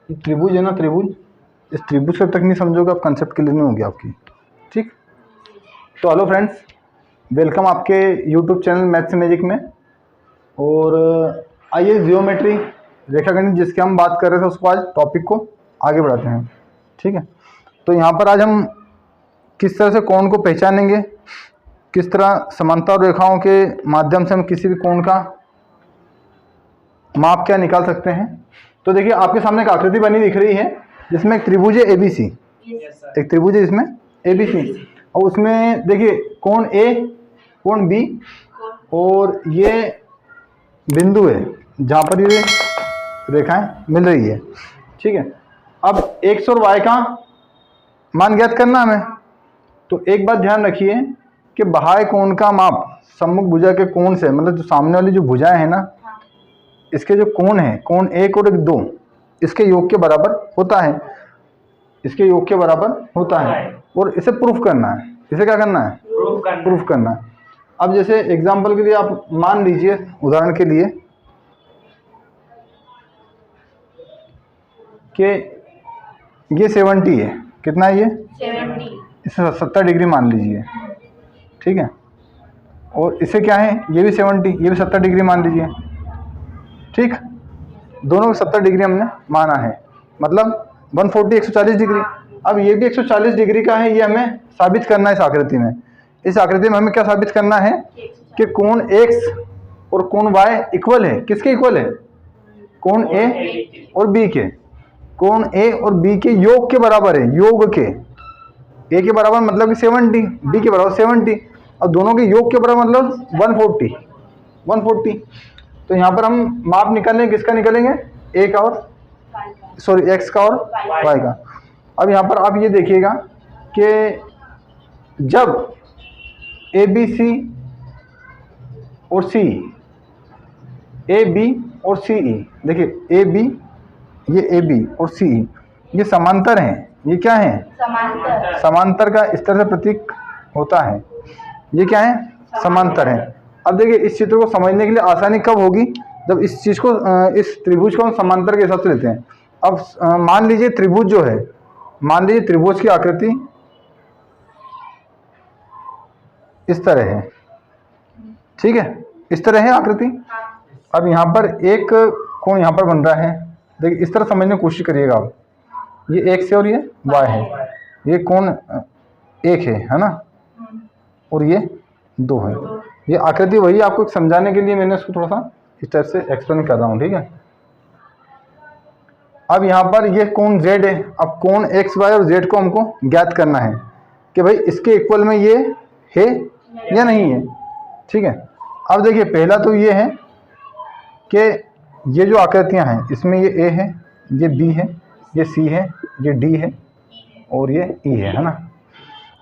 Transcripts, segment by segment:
ये त्रिभुज है ना, त्रिभुज, इस त्रिभुज को तक नहीं समझोगे आप, कंसेप्ट क्लियर नहीं होगी आपकी। ठीक, तो हेलो फ्रेंड्स, वेलकम आपके यूट्यूब चैनल मैथ्स मैजिक में। और आइए जियोमेट्री, रेखागणित जिसके हम बात कर रहे थे उसको आज टॉपिक को आगे बढ़ाते हैं। ठीक है, तो यहाँ पर आज हम किस तरह से कोण को पहचानेंगे, किस तरह समांतर रेखाओं के माध्यम से हम किसी भी कोण का माप क्या निकाल सकते हैं। तो देखिए आपके सामने एक आकृति बनी दिख रही है जिसमें एक त्रिभुज है ABC, एक त्रिभुज है इसमें ABC, और उसमें देखिए कोण A, कोण B और ये बिंदु है जहाँ पर ये रेखाएं मिल रही है। ठीक है, अब x और y का मान ज्ञात करना हमें। तो एक बात ध्यान रखिए कि बाह्य कोण का माप सम्मुख भुजा के कोण से, मतलब जो सामने वाली जो भुजाएं हैं ना, इसके जो कोण है, कोण 1 और 2, इसके योग के बराबर होता है, इसके योग के बराबर होता है। और इसे प्रूफ करना है, इसे क्या करना है, प्रूफ करना है। अब जैसे एग्जांपल के लिए आप मान लीजिए, उदाहरण के लिए कि ये 70 है, कितना है ये 70, इसे 70 डिग्री मान लीजिए। ठीक है, और इसे क्या है, ये भी 70, ये भी 70 डिग्री मान लीजिए। ठीक, दोनों को 70 डिग्री हमने माना है, मतलब 140 140 डिग्री। अब ये भी 140 डिग्री का है, ये हमें साबित करना है इस आकृति में। इस आकृति में हमें क्या साबित करना है कि कोण x और कोण y इक्वल है। किसके इक्वल है, कोण A और B के, कोण A और B के योग के बराबर है, योग के। A के बराबर मतलब कि 70, B के बराबर 70, और दोनों के योग के बराबर मतलब 140। तो यहाँ पर हम माप निकालेंगे, किसका निकालेंगे, A का और x का और y का। अब यहाँ पर आप ये देखिएगा कि जब ABC और CE, AB और CE, देखिए AB, ये AB और CE ये समांतर हैं। ये क्या है, समांतर का इस तरह से प्रतीक होता है। ये क्या है, समांतर है। अब देखिए इस चित्र को समझने के लिए आसानी कब होगी, जब इस चीज को, इस त्रिभुज को हम समांतर के हिसाब से लेते हैं। अब मान लीजिए त्रिभुज जो है, मान लीजिए त्रिभुज की आकृति इस तरह है। ठीक है, इस तरह है आकृति। अब यहाँ पर एक कोण यहाँ पर बन रहा है, देखिए इस तरह समझने की कोशिश करिएगा आप। ये x है और ये y है, ये कोण 1 है ना, और ये 2 है। ये आकृति वही आपको समझाने के लिए मैंने इसको थोड़ा सा इस तरह से एक्सप्लेन कर रहा हूँ। ठीक है, अब यहाँ पर ये कोण z है। अब कोण x, y और z को हमको ज्ञात करना है कि भाई इसके इक्वल में ये है या नहीं है। ठीक है, अब देखिए पहला तो ये है कि ये जो आकृतियाँ हैं इसमें ये a है, ये b है, ये c है, ये d है और ये e है ना।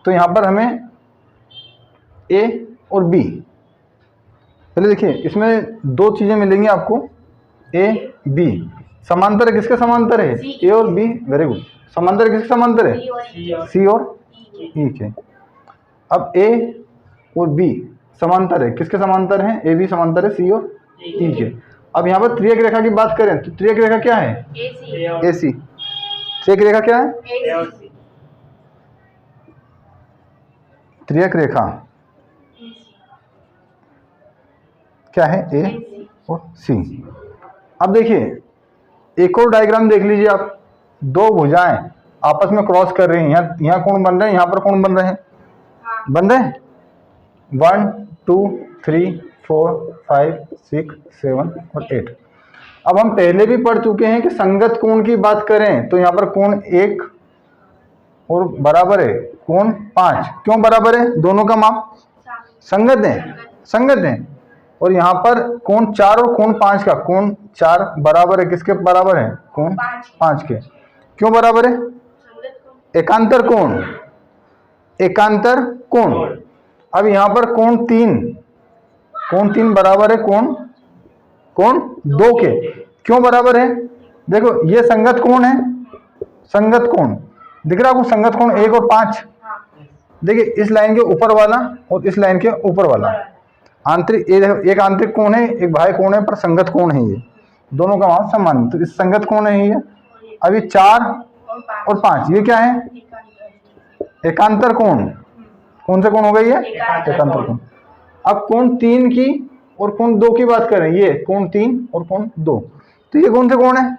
तो यहाँ पर हमें a और b, पहले देखिए इसमें दो चीजें मिलेंगी आपको, a b। समांतर है, किसके समांतर है, a और b, वेरी गुड। समांतर किसके समांतर है, c और e के। अब a और b समांतर है, किसके समांतर है, a b समांतर है c और e के। अब यहाँ पर त्रियक रेखा की बात करें तो त्रियक रेखा क्या है, AC। त्रियक रेखा क्या है, त्रियक रेखा क्या है, A और C। अब देखिए एक और डायग्राम देख लीजिए आप, दो भुजाएं आपस में क्रॉस कर रही हैं। यहाँ कोण बन रहे हैं, यहाँ पर कोण बन रहे हैं, बन रहे हैं 1 2 3 4 5 6 7 और 8। अब हम पहले भी पढ़ चुके हैं कि संगत कोण की बात करें तो यहाँ पर कोण 1 और बराबर है कोण 5। क्यों बराबर है, दोनों का माप संगत है, संगत है। और यहाँ पर कोण 4 और कोण 5 का, कोण 4 बराबर है किसके बराबर है, कोण 5 के। क्यों बराबर है, एकांतर कोण, एकांतर कोण। अब यहाँ पर कोण 3 बराबर है कोण 2 के। क्यों बराबर है, देखो ये संगत कोण है, संगत कोण दिख रहा है आपको, संगत कोण 1 और 5। देखिए इस लाइन के ऊपर वाला और इस लाइन के ऊपर वाला आंतरिक, एक आंतरिक कोण है, एक बाह्य कोण है, पर संगत कोण है। ये दोनों का माप समान, तो इस संगत कोण है ये। अभी 4 और 5 ये क्या है? एकांतर कोण। कौन सा कोण हो गई है? एकांतर कोण। अब कोण 3 की और कोण 2 की बात करें, ये कोण 3 और कोण 2, तो ये कौन से कोण है?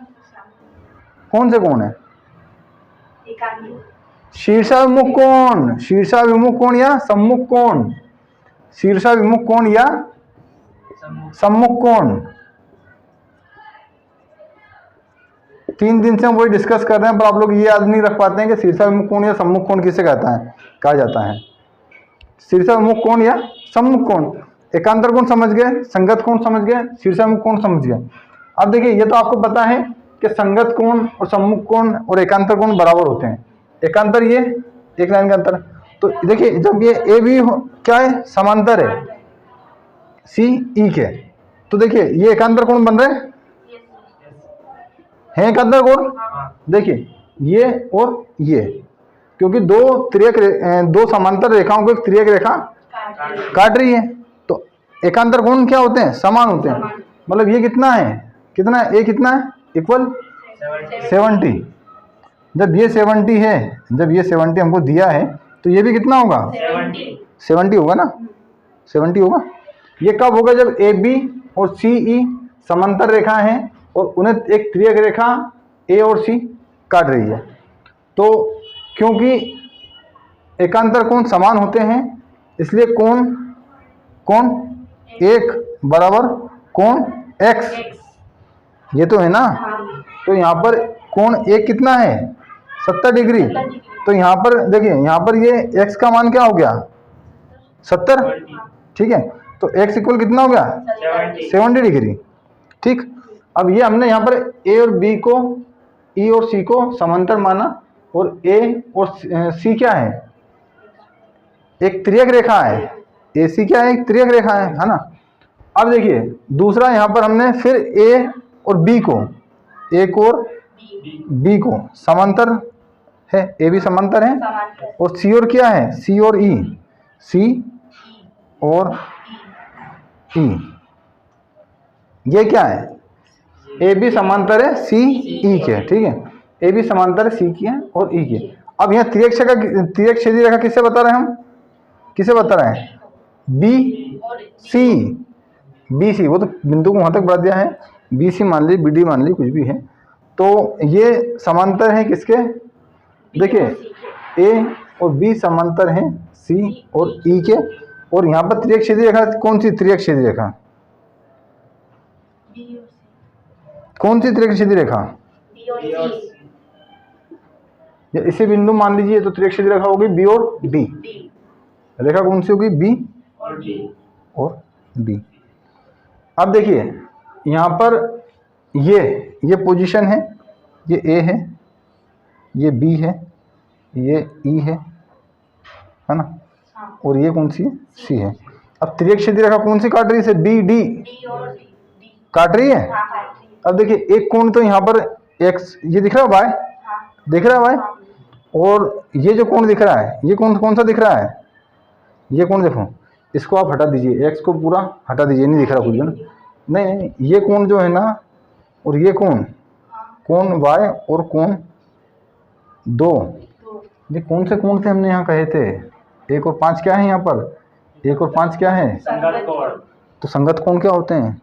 कौन से कोण है? शीर्षाभिमुख कोण। शीर्षाभिमुख कोण या सम्मुख कोण? शीर्षाभिमुख कोण या सम्मुख कोण। 3 दिन से हम वही डिस्कस कर रहे हैं, पर आप लोग ये याद नहीं रख पाते हैं कि शीर्षाभिमुख कोण या सम्मुख कोण किसे कहा जाता है। शीर्षाभिमुख कोण या सम्मुख कोण। एकांतर कोण समझ गए, संगत कोण समझ गए, शीर्षाभिमुख कोण समझ गए। अब देखिए ये तो आपको पता है कि संगत कोण और सम्मुख कोण और एकांतर कोण बराबर होते हैं। एकांतर ये एक लाइन का अंतर। तो देखिए जब ये ए बी क्या है? समांतर है सी ई के, तो देखिए ये एकांतर कोण बन रहे हैं एकांतर कोण। देखिए ये और ये, क्योंकि दो समांतर रेखाओं को एक तिर्यक रेखा काट रही है, तो एकांतर कोण क्या होते हैं? समान होते हैं। मतलब ये कितना है? कितना है? ए कितना है? इक्वल 70। जब ये 70 है, जब ये 70 हमको दिया है, तो ये भी कितना होगा? 70 होगा ना, 70 होगा। ये कब होगा? जब ए बी और सी ई समांतर रेखा है और उन्हें एक तिर्यक रेखा ए और सी काट रही है। तो क्योंकि एकांतर कोण समान होते हैं, इसलिए कोण एक बराबर कोण x, ये तो है ना। तो यहाँ पर कोण एक कितना है? 70 डिग्री। तो यहाँ पर देखिए, यहाँ पर ये x का मान क्या हो गया? 70, ठीक है। तो x इक्वल कितना हो गया? 70 डिग्री, ठीक। अब ये हमने यहाँ पर a और b को, e और c को समांतर माना, और a और c क्या है? एक तिर्यक रेखा है। AC क्या है? एक तिर्यक रेखा है ना। अब देखिए दूसरा, यहाँ पर हमने फिर a और b को, एक और b को समांतर है, a भी समांतर है, और c और क्या है? c और e, c और e, ये क्या है? a भी समांतर है c e के, ठीक है। a भी समांतर है c की है और e के। अब यहाँ तिर्यक छेदी रेखा किससे बता रहे हैं हम? किसे बता रहे हैं? बी सी, वो तो बिंदु को वहां तक बढ़ा दिया है, बी सी मान ली, बी डी मान ली, कुछ भी है। तो ये समांतर है किसके? देखिए ए और बी समांतर हैं सी और ई के, और यहाँ पर तिर्यक छेदी रेखा कौन सी? तिर्यक छेदी रेखा कौन सी? तिर्यक छेदी रेखा इसे बिंदु मान लीजिए, तो तिर्यक छेदी रेखा होगी बी और डी। रेखा कौन सी होगी? बी और डी। अब देखिए यहाँ पर ये पोजीशन है, ये ए है, ये बी है, ये ई है ना, और ये कौन सी है? सी है। अब तिर्यक छेदी रेखा कौन सी काट रही है? बी डी काट रही है। अब देखिए एक कोण तो यहाँ पर एक्स, ये दिख रहा है वाई, दिख रहा है वाई, और ये जो कोण दिख रहा है, ये कौन सा दिख रहा है? ये कोण देखो, इसको आप हटा दीजिए, एक्स को पूरा हटा दीजिए, नहीं दिख रहा कुछ भी ना। नहीं, ये कोण जो है ना, और ये कोण वाई और कोण 2, ये कौन से कोण थे हमने यहाँ कहे थे? 1 और 5 क्या है यहाँ पर? 1 और 5 क्या है? तो संगत कोण क्या होते हैं?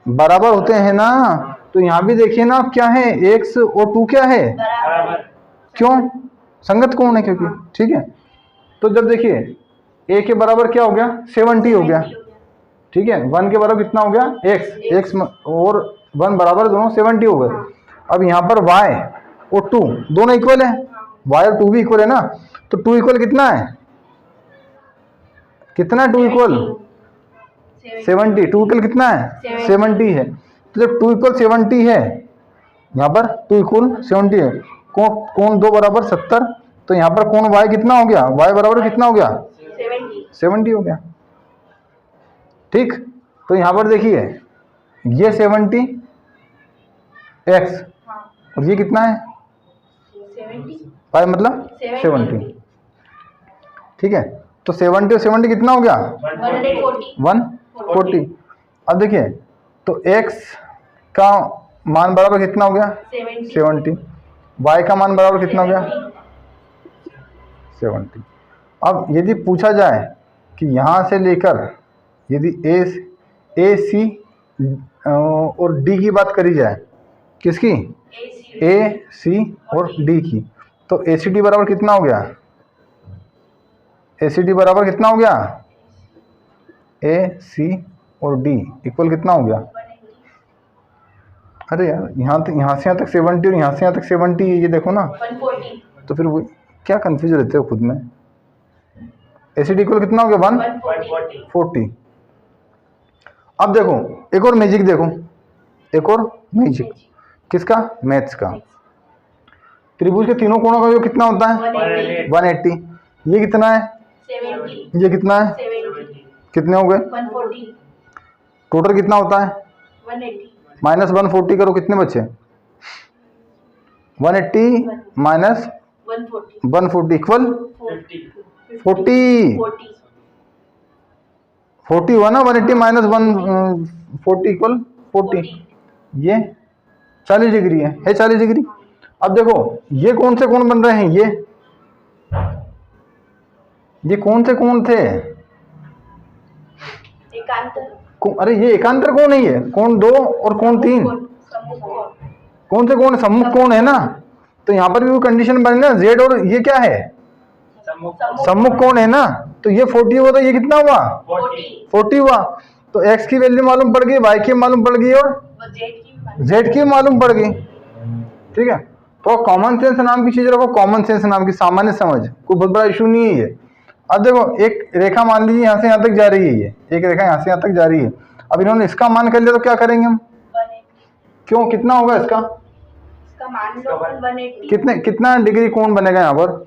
बराबर होते हैं ना। तो यहाँ भी देखिए ना, आप क्या है? x और 2 क्या है? क्यों? संगत कोण है, क्योंकि, ठीक है। तो जब देखिए a के बराबर क्या हो गया? 70 हो गया, ठीक है। 1 के बराबर कितना हो गया? x और 1 बराबर दोनों 70 हो गए। अब यहाँ पर y और 2 दोनों इक्वल है, y और 2 भी इक्वल है ना। तो 2 इक्वल कितना है? कितना 2 इक्वल? 70। 2 इक्वल कितना है? 70 है। तो जब 2 इक्वल 70 है, यहाँ पर 2 इक्वल 70 है, कोण 2 बराबर 70, तो यहाँ पर कोण y कितना हो गया? y बराबर कितना हो गया? 70 हो गया, ठीक। तो यहाँ पर देखिए ये 70 x, और ये कितना है? y मतलब 70, ठीक है। तो 70 और 70 कितना हो गया? 140। अब देखिए तो x का मान बराबर कितना हो गया 70। y का मान बराबर कितना हो गया 70। अब यदि पूछा जाए कि यहाँ से लेकर यदि ए सी और डी की बात करी जाए, किसकी, ए सी और डी की, तो ए सी डी बराबर कितना हो गया, ए सी डी बराबर कितना हो गया, ए सी और डी इक्वल कितना हो गया। अरे यार यहाँ से यहाँ तक 70 और यहाँ से यहाँ तक 70, ये देखो ना 140। तो फिर वो क्या कंफ्यूज रहते हो खुद में। ए सी डी इक्वल कितना हो गया 140। अब देखो एक और मैजिक देखो, एक और मैजिक किसका, मैथ्स का। त्रिभुज के तीनों कोणों का योग कितना होता है 180। ये कितना है 70। ये कितना है 70। कितने हो गए 140। टोटल कितना होता है 180। माइनस 140 करो, कितने बचे 180 माइनस 140 इक्वल 40 हुआ ना। 180 माइनस 140 इक्वल 40, ये 40 डिग्री है 40 डिग्री। अब देखो ये कौन से कोण बन रहे हैं, ये कौन से कोण थे, अरे ये एकांतर कोण है, ये कोण 2 और कोण 3 कौन से कोण, सम्मुख कोण है ना। तो यहाँ पर भी वो कंडीशन बनी ना, जेड और ये क्या है सम्मुख कोण है ना। तो ये 40 हुआ तो ये कितना हुआ 40 हुआ। तो x की वैल्यू मालूम पड़ गई, y की मालूम पड़ गई और z की मालूम पड़ गई। ठीक है, तो कॉमन सेंस नाम की चीज रखो, कॉमन सेंस नाम की सामान्य समझ, कोई बहुत बड़ा इशू नहीं है ये। अब देखो एक रेखा मान लीजिए यहाँ से यहाँ तक जा रही है, ये एक रेखा यहाँ से यहाँ तक जा रही है। अब इन्होंने इसका मान कर लिया तो क्या करेंगे हम, क्यों कितना होगा इसका मान लो 180। कितना डिग्री कोण बनेगा यहाँ पर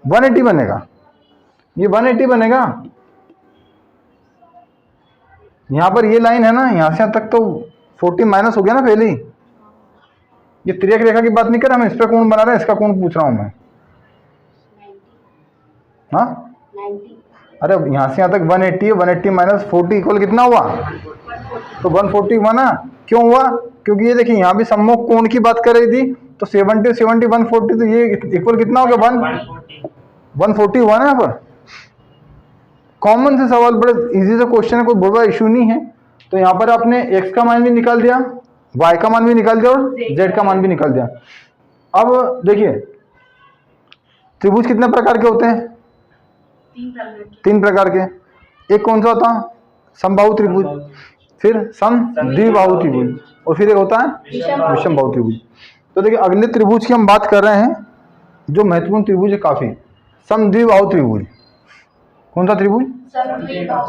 180 बनेगा, ये 180 बनेगा। यहाँ पर ये लाइन है ना, यहाँ से यहाँ तक तो 40 माइनस हो गया ना पहले ही। ये तिर्यक रेखा की बात नहीं कर रहा, हम इस पे कोण बना रहे हैं, इसका कोण पूछ रहा हूँ मैं। हाँ 90। अरे यहाँ से यहाँ तक 180 है, 180 माइनस 40 इक्वल कितना हुआ, तो 140 हुआ ना। क्यों हुआ, क्योंकि ये देखिए यहाँ भी सम्मुख कोण की बात कर रही थी, तो 70 70 140, तो ये इक्वल कितना हो गया 140 हुआ ना। यहाँ पर कॉमन से सवाल, बड़े इजी सा क्वेश्चन है, कोई बड़ा इशू नहीं है। तो यहाँ पर आपने x का मान भी निकाल दिया, y का मान भी निकाल दिया और z का मान भी निकाल दिया। अब देखिए त्रिभुज कितने प्रकार के होते हैं, 3 प्रकार के। एक कौन सा होता है समबाहु त्रिभुज, फिर समद्विबाहु त्रिभुज, और फिर एक होता है विषमबाहु त्रिभुज। तो देखिए अगले त्रिभुज की हम बात कर रहे हैं, जो महत्वपूर्ण त्रिभुज है काफी, समद्विबाहु त्रिभुज। कौन सा त्रिभुज,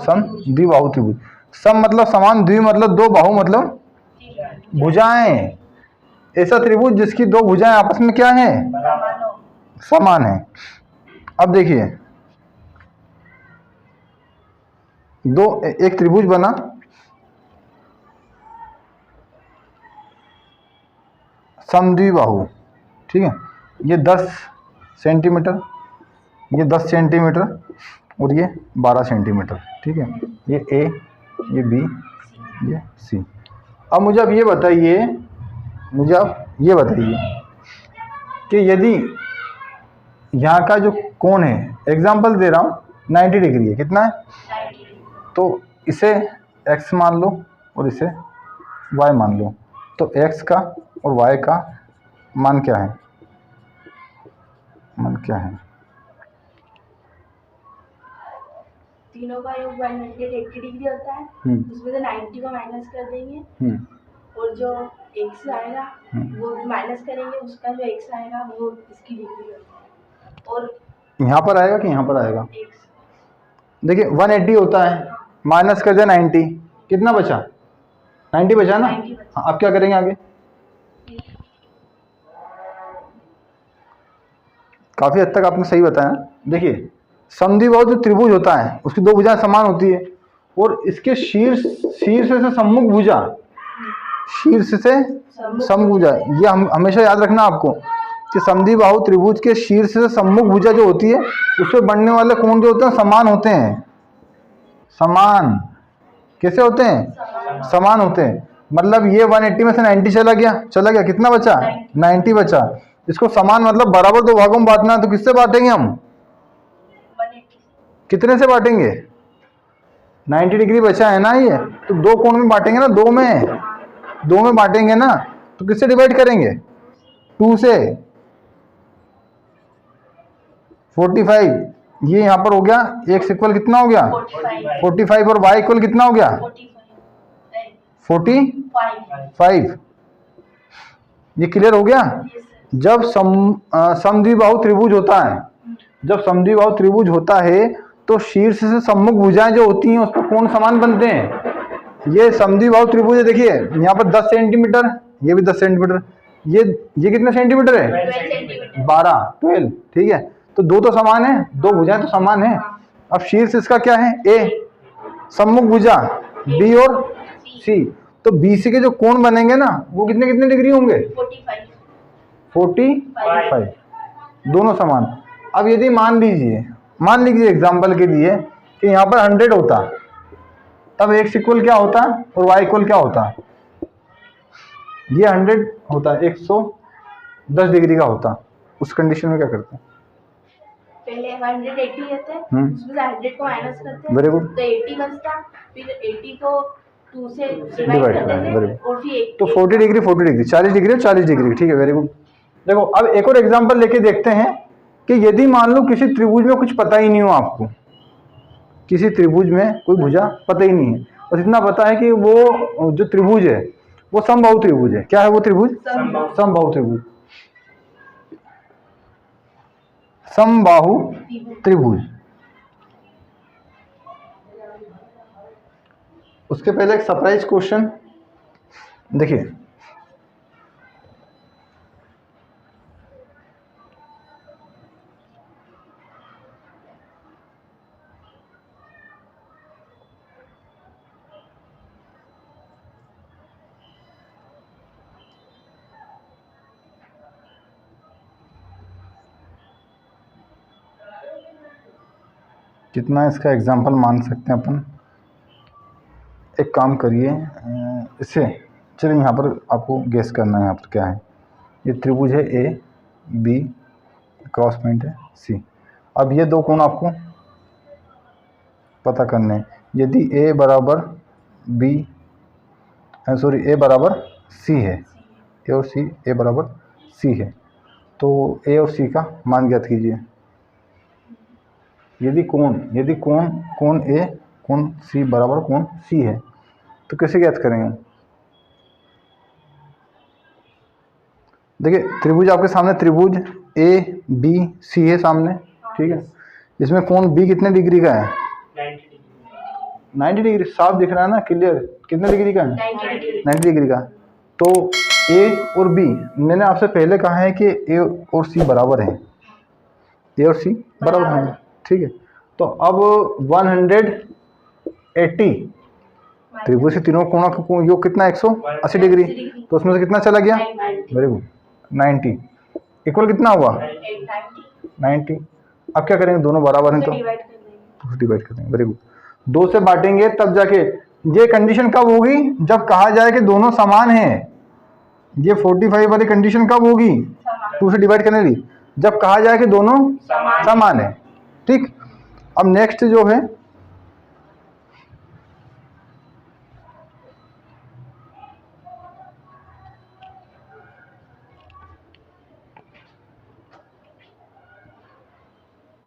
समद्विबाहु त्रिभुज। सम मतलब समान, द्वि मतलब 2, बाहु मतलब भुजाएं। ऐसा त्रिभुज जिसकी 2 भुजाएं आपस में क्या है, समान है। अब देखिए एक त्रिभुज बना, समद्विबाहु, ठीक है। ये 10 सेंटीमीटर, ये 10 सेंटीमीटर और ये 12 सेंटीमीटर, ठीक है। ये ए, ये बी, ये सी। अब मुझे आप ये बताइए, कि यदि यहाँ का जो कोण है, एग्जांपल दे रहा हूँ 90 डिग्री है, कितना है, तो इसे x मान लो और इसे y मान लो। तो x का और y का मान क्या है, तीनों का योग 180 डिग्री होता है, उसमें से 90 को माइनस कर देंगे और जो x आएगा वो माइनस करेंगे, उसका जो x आएगा वो इसकी डिग्री होता है। और यहाँ पर आएगा कि यहाँ पर आएगा, x देखिए 180 होता है, माइनस कर दिया 90, कितना बचा 90 बचा ना। हाँ, अब क्या करेंगे आगे, काफी हद तक आपने सही बताया। देखिए समद्विबाहु जो त्रिभुज होता है उसकी 2 भुजाएं समान होती है, और इसके शीर्ष से सम्मुख भुजा, शीर्ष से सम्मुख भुजा, ये हमेशा याद रखना आपको कि समद्विबाहु त्रिभुज के शीर्ष से सम्मुख भुजा जो होती है उसमें बनने वाले कोण जो होते हैं समान होते हैं। समान कैसे होते हैं, समान होते हैं। मतलब ये 180 में से 90 चला गया, कितना बचा? 90 बचा। इसको समान मतलब बराबर दो भागों में बांटना है, तो किससे बांटेंगे हम? 180 कितने से बांटेंगे? 90 डिग्री बचा है ना ये, तो दो कोण में बांटेंगे ना, दो में बांटेंगे ना, तो किससे डिवाइड करेंगे? 2 से। 45 ये यहाँ पर हो गया, x इक्वल कितना हो गया? 45 और y इक्वल कितना हो गया? 45। ये क्लियर हो गया? जब समद्विबाहु त्रिभुज होता है, जब समद्विबाहु त्रिभुज होता है तो शीर्ष से सम्मुख भुजाएं जो होती हैं उस पर कोण समान बनते हैं। ये समद्विबाहु त्रिभुज है, देखिए यहाँ पर 10 सेंटीमीटर, ये भी 10 सेंटीमीटर, ये कितने सेंटीमीटर है? 12, ठीक है। तो दो तो समान है, दो भुजाएं तो समान है। अब शीर्ष इसका क्या है? ए, सम्मुख भुजा बी और सी, तो BC के जो कोण बनेंगे ना वो कितने कितने डिग्री होंगे? 45, दोनों समान। अब यदि मान लीजिए एग्जांपल के लिए कि यहाँ पर 100 होता, तब x इक्वल क्या होता और y इक्वल क्या होता? ये 100 होता, 110 डिग्री का होता। उस कंडीशन में क्या करते हैं? पहले 180 रहते हैं, उसमें से 100 को माइनस करते हैं, वेरी गुड, तो 80 बचता, फिर 80 को 2 से डिवाइड करते करते हैं, वेरी गुड। और फिर तो 40 डिग्री 40 डिग्री, ठीक है, वेरी गुड। देखो अब एक और एग्जांपल लेके देखते हैं कि यदि मान लो किसी त्रिभुज में कुछ पता ही नहीं हो आपको, किसी त्रिभुज में कोई भुजा पता ही नहीं है, बस इतना पता है कि वो जो त्रिभुज है वो समबाहु त्रिभुज है। क्या है वो त्रिभुज? समबाहु त्रिभुज। समबाहु त्रिभुज। उसके पहले एक सरप्राइज क्वेश्चन देखिए, कितना इसका एग्जाम्पल मान सकते हैं अपन। एक काम करिए, इससे चलिए यहाँ पर आपको गेस करना है यहाँ पर क्या है। ये त्रिभुज है ए बी, क्रॉस पॉइंट है सी। अब ये दो कोण आपको पता करने हैं। यदि ए बराबर बी ए बराबर सी है, ए और सी, ए बराबर सी है, तो ए और सी का मान ज्ञात कीजिए। यदि कोण ए कोण सी बराबर कोण सी है तो कैसे ज्ञात करेंगे? देखिए त्रिभुज आपके सामने, त्रिभुज ए बी सी है सामने, ठीक है। इसमें कोण बी कितने डिग्री का है? 90 डिग्री, साफ दिख रहा है ना, क्लियर। कितने डिग्री का है? 90 डिग्री का। तो ए और बी, मैंने आपसे पहले कहा है कि ए और सी बराबर हैं, ए और सी बराबर हैं, ठीक है। तो अब 180 त्रिभुज से तीनों कोणों का योग कितना? 180 डिग्री। तो उसमें से कितना चला गया? वेरी गुड, 90 इक्वल कितना हुआ? 90। अब क्या करेंगे? दोनों बराबर हैं तो डिवाइड कर देंगे, वेरी गुड। 2 से बांटेंगे तब जाके, ये कंडीशन कब होगी? जब कहा जाए कि दोनों समान हैं। ये 45 वाली कंडीशन कब होगी? 2 से डिवाइड करने ली, जब कहा जाए कि दोनों समान है, ठीक। अब नेक्स्ट जो है